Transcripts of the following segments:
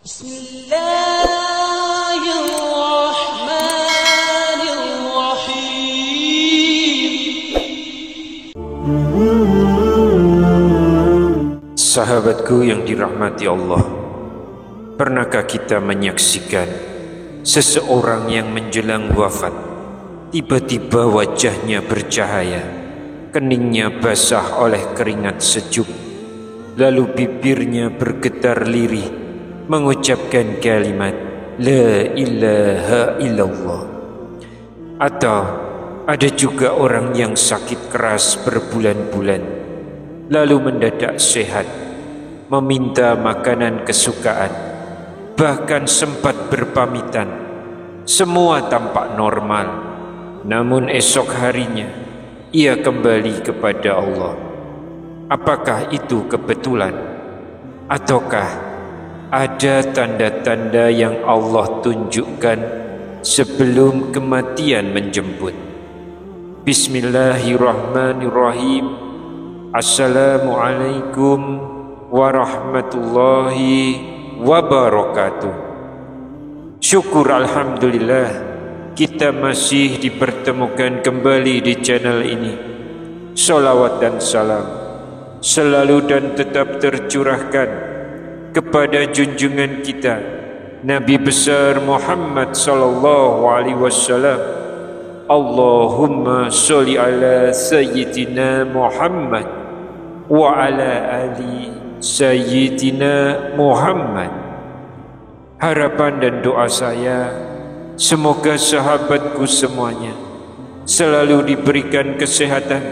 Bismillahirrahmanirrahim. Sahabatku yang dirahmati Allah, pernahkah kita menyaksikan seseorang yang menjelang wafat, tiba-tiba wajahnya bercahaya, keningnya basah oleh keringat sejuk, lalu bibirnya bergetar lirih mengucapkan kalimat La ilaha illallah. Atau ada juga orang yang sakit keras berbulan-bulan, lalu mendadak sehat, meminta makanan kesukaan, bahkan sempat berpamitan. Semua tampak normal, namun esok harinya ia kembali kepada Allah. Apakah itu kebetulan? Ataukah ada tanda-tanda yang Allah tunjukkan sebelum kematian menjemput? Bismillahirrahmanirrahim. Assalamualaikum warahmatullahi wabarakatuh. Syukur alhamdulillah, kita masih dipertemukan kembali di channel ini. Salawat dan salam selalu dan tetap tercurahkan kepada junjungan kita Nabi besar Muhammad sallallahu alaihi wasallam. Allahumma sholli ala sayyidina Muhammad wa ala ali sayyidina Muhammad. Harapan dan doa saya, semoga sahabatku semuanya selalu diberikan kesehatan,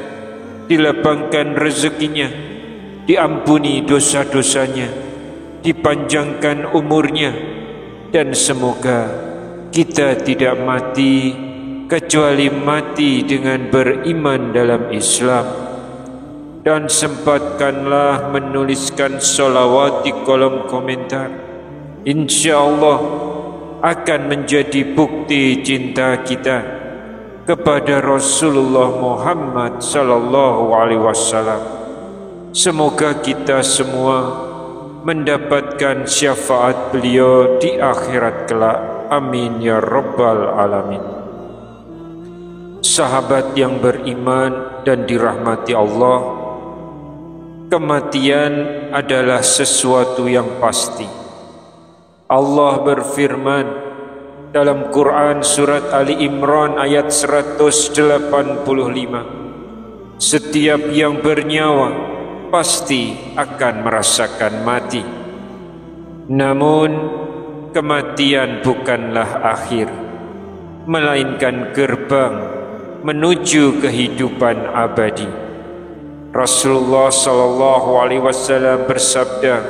dilapangkan rezekinya, diampuni dosa-dosanya, dipanjangkan umurnya, dan semoga kita tidak mati kecuali mati dengan beriman dalam Islam. Dan sempatkanlah menuliskan salawat di kolom komentar. InsyaAllah akan menjadi bukti cinta kita kepada Rasulullah Muhammad sallallahu alaihi wasallam. Semoga kita semua mendapatkan syafaat beliau di akhirat kelak. Amin ya rabbal alamin. Sahabat yang beriman dan dirahmati Allah, kematian adalah sesuatu yang pasti. Allah berfirman dalam Quran surat Ali Imran ayat 185, setiap yang bernyawa pasti akan merasakan mati. Namun kematian bukanlah akhir, melainkan gerbang menuju kehidupan abadi. Rasulullah sallallahu alaihi wasallam bersabda,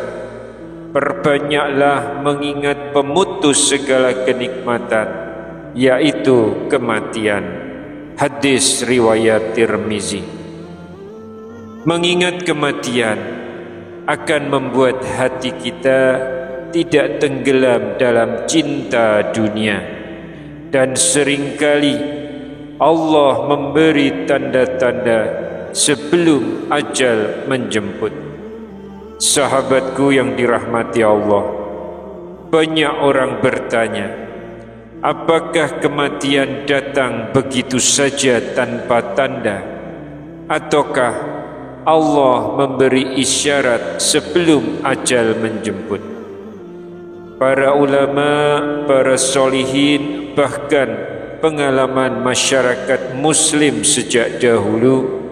perbanyaklah mengingat pemutus segala kenikmatan, yaitu kematian. Hadis riwayat Tirmizi. Mengingat kematian akan membuat hati kita tidak tenggelam dalam cinta dunia, dan seringkali Allah memberi tanda-tanda sebelum ajal menjemput. Sahabatku yang dirahmati Allah, banyak orang bertanya, apakah kematian datang begitu saja tanpa tanda, ataukah Allah memberi isyarat sebelum ajal menjemput? Para ulama, para solihin, bahkan pengalaman masyarakat muslim sejak dahulu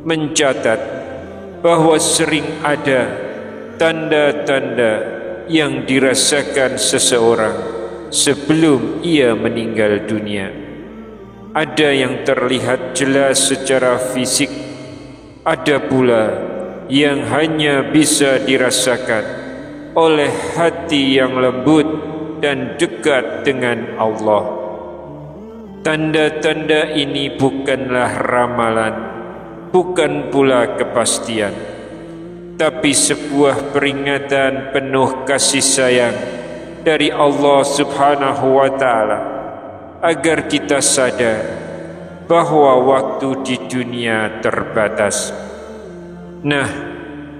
mencatat bahwa sering ada tanda-tanda yang dirasakan seseorang sebelum ia meninggal dunia. Ada yang terlihat jelas secara fisik, ada pula yang hanya bisa dirasakan oleh hati yang lembut dan dekat dengan Allah. Tanda-tanda ini bukanlah ramalan, bukan pula kepastian, tapi sebuah peringatan penuh kasih sayang dari Allah Subhanahu wa Ta'ala, agar kita sadar bahwa waktu di dunia terbatas. Nah,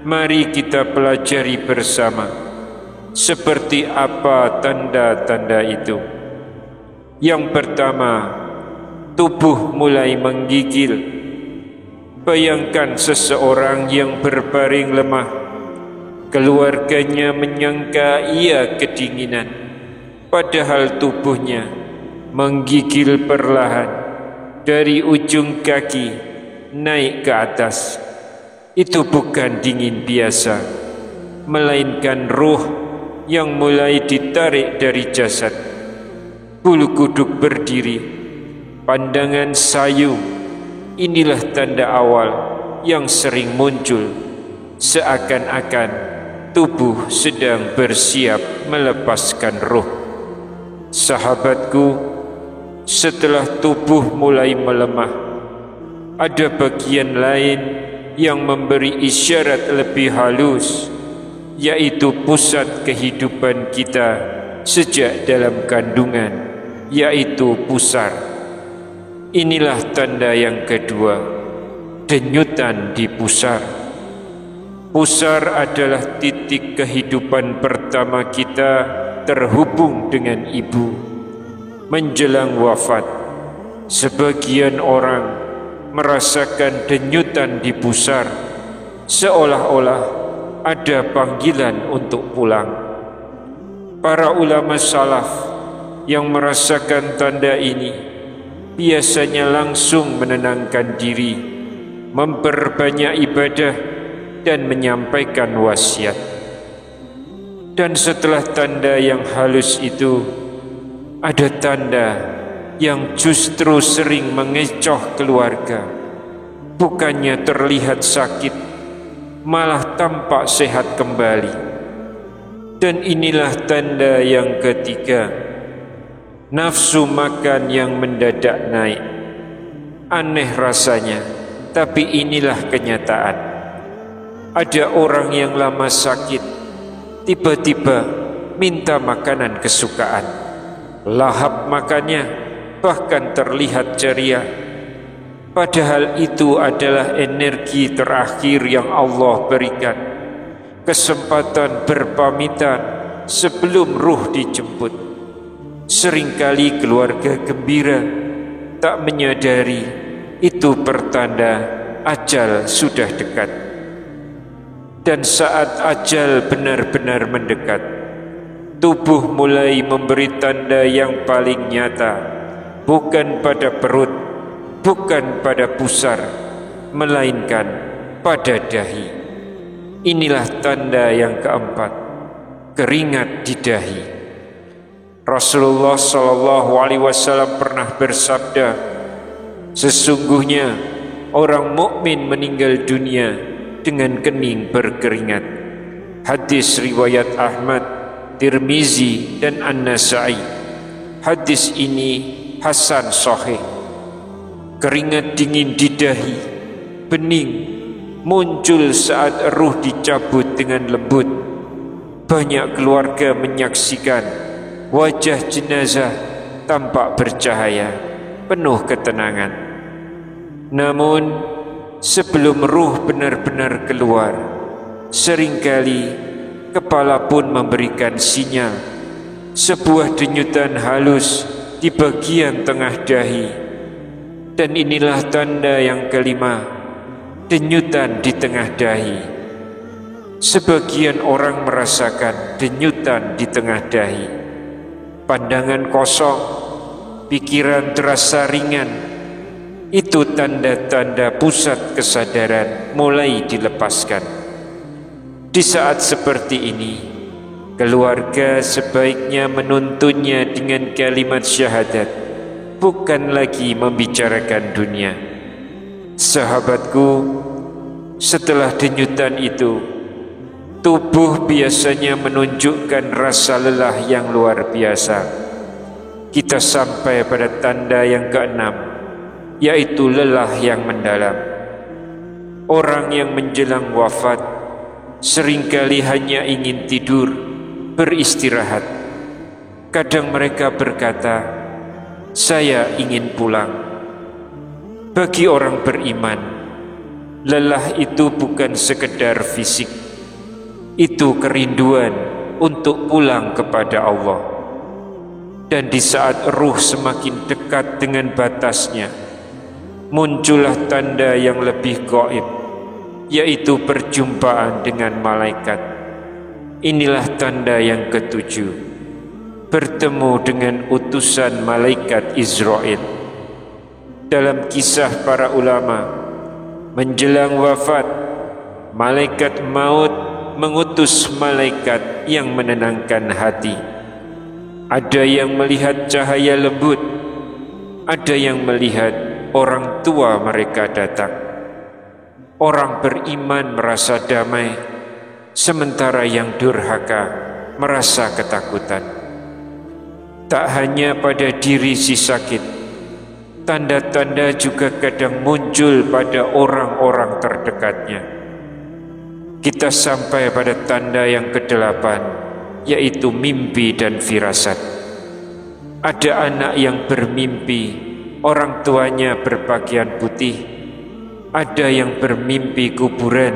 mari kita pelajari bersama Seperti apa tanda-tanda itu? Yang pertama, tubuh mulai menggigil. Bayangkan seseorang yang berbaring lemah, keluarganya menyangka ia kedinginan, padahal tubuhnya menggigil perlahan dari ujung kaki naik ke atas. Itu bukan dingin biasa, melainkan ruh yang mulai ditarik dari jasad. Bulu kuduk berdiri, pandangan sayu. Inilah tanda awal yang sering muncul, seakan-akan tubuh sedang bersiap melepaskan ruh. Sahabatku, setelah tubuh mulai melemah, ada bagian lain yang memberi isyarat lebih halus, yaitu pusat kehidupan kita sejak dalam kandungan, yaitu pusar. Inilah tanda yang kedua, denyutan di pusar. Pusar adalah titik kehidupan pertama kita terhubung dengan ibu. Menjelang wafat, sebagian orang merasakan denyutan di pusar, seolah-olah ada panggilan untuk pulang. Para ulama salaf yang merasakan tanda ini biasanya langsung menenangkan diri, memperbanyak ibadah, dan menyampaikan wasiat. Dan setelah tanda yang halus itu, ada tanda yang justru sering mengecoh keluarga. Bukannya terlihat sakit, malah tampak sehat kembali. Dan inilah tanda yang ketiga, nafsu makan yang mendadak naik. Aneh rasanya, tapi inilah kenyataan. Ada orang yang lama sakit, tiba-tiba minta makanan kesukaan. Lahap makannya, bahkan terlihat ceria. Padahal itu adalah energi terakhir yang Allah berikan, kesempatan berpamitan sebelum ruh dijemput. Seringkali keluarga gembira, tak menyadari itu pertanda ajal sudah dekat. Dan saat ajal benar-benar mendekat, tubuh mulai memberi tanda yang paling nyata, bukan pada perut, bukan pada pusar, melainkan pada dahi. Inilah tanda yang keempat, keringat di dahi. Rasulullah SAW pernah bersabda, sesungguhnya orang mukmin meninggal dunia dengan kening berkeringat. Hadis riwayat Ahmad, Tirmizi, dan An-Nasai. Hadis ini hasan sahih. Keringat dingin di dahi, bening, muncul saat ruh dicabut dengan lembut. Banyak keluarga menyaksikan wajah jenazah tampak bercahaya, penuh ketenangan. Namun sebelum ruh benar-benar keluar, seringkali kepala pun memberikan sinyal, sebuah denyutan halus di bagian tengah dahi. Dan inilah tanda yang kelima, denyutan di tengah dahi. Sebagian orang merasakan denyutan di tengah dahi. Pandangan kosong, pikiran terasa ringan. Itu tanda-tanda pusat kesadaran mulai dilepaskan. Di saat seperti ini, keluarga sebaiknya menuntunnya dengan kalimat syahadat, bukan lagi membicarakan dunia. Sahabatku, setelah denyutan itu, tubuh biasanya menunjukkan rasa lelah yang luar biasa. Kita sampai pada tanda yang keenam, yaitu lelah yang mendalam. Orang yang menjelang wafat seringkali hanya ingin tidur, beristirahat. Kadang mereka berkata, saya ingin pulang. Bagi orang beriman, lelah itu bukan sekedar fisik, itu kerinduan untuk pulang kepada Allah. Dan di saat ruh semakin dekat dengan batasnya, muncullah tanda yang lebih gaib, yaitu perjumpaan dengan malaikat. Inilah tanda yang ketujuh, bertemu dengan utusan malaikat Israel. Dalam kisah para ulama, menjelang wafat, malaikat maut mengutus malaikat yang menenangkan hati. Ada yang melihat cahaya lembut, ada yang melihat orang tua mereka datang. Orang beriman merasa damai, sementara yang durhaka merasa ketakutan. Tak hanya pada diri si sakit, tanda-tanda juga kadang muncul pada orang-orang terdekatnya. Kita sampai pada tanda yang ke-8, yaitu mimpi dan firasat. Ada anak yang bermimpi orang tuanya berpakaian putih, ada yang bermimpi kuburan,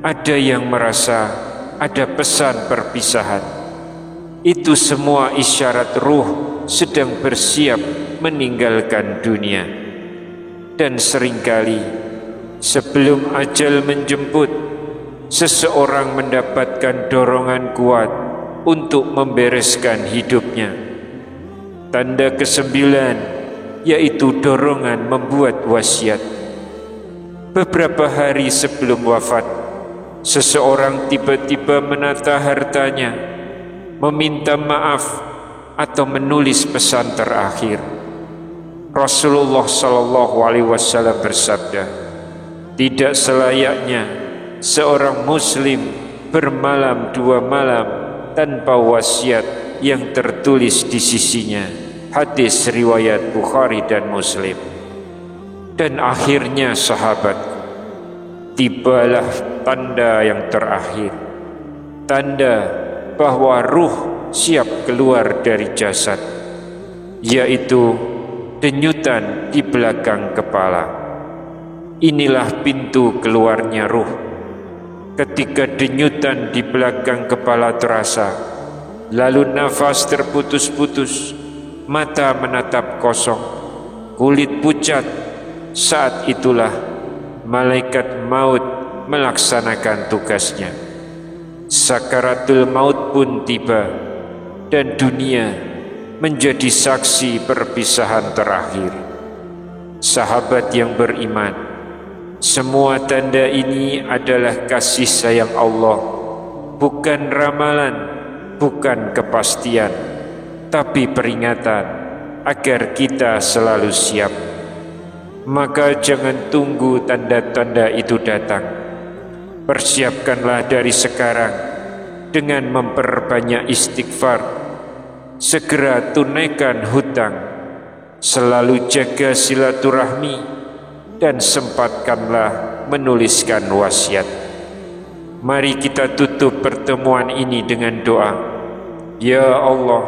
ada yang merasa ada pesan perpisahan. Itu semua isyarat ruh sedang bersiap meninggalkan dunia. Dan seringkali sebelum ajal menjemput, seseorang mendapatkan dorongan kuat untuk membereskan hidupnya. Tanda ke-9, yaitu dorongan membuat wasiat. Beberapa hari sebelum wafat, seseorang tiba-tiba menata hartanya, meminta maaf atau menulis pesan terakhir. Rasulullah SAW bersabda, tidak selayaknya seorang muslim bermalam 2 malam tanpa wasiat yang tertulis di sisinya. Hadis riwayat Bukhari dan Muslim. Dan akhirnya sahabat, tibalah tanda yang terakhir, tanda bahwa ruh siap keluar dari jasad, yaitu denyutan di belakang kepala. Inilah pintu keluarnya ruh. Ketika denyutan di belakang kepala terasa, lalu nafas terputus-putus, mata menatap kosong, kulit pucat, saat itulah malaikat maut melaksanakan tugasnya. Sakaratul maut pun tiba, dan dunia menjadi saksi perpisahan terakhir. Sahabat yang beriman, semua tanda ini adalah kasih sayang Allah, bukan ramalan, bukan kepastian, tapi peringatan agar kita selalu siap. Maka jangan tunggu tanda-tanda itu datang. Persiapkanlah dari sekarang dengan memperbanyak istighfar. Segera tunaikan hutang, selalu jaga silaturahmi, dan sempatkanlah menuliskan wasiat. Mari kita tutup pertemuan ini dengan doa. Ya Allah,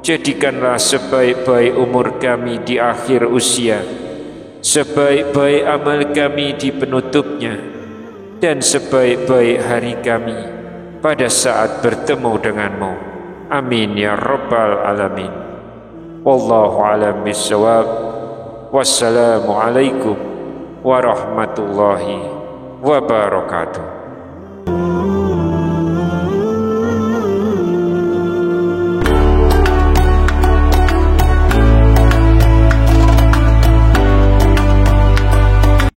jadikanlah sebaik-baik umur kami di akhir usia, sebaik-baik amal kami di penutupnya, dan sebaik-baik hari kami pada saat bertemu denganmu. Amin ya rabbal alamin. Wallahu a'lam bishawab. Wassalamualaikum warahmatullahi wabarakatuh.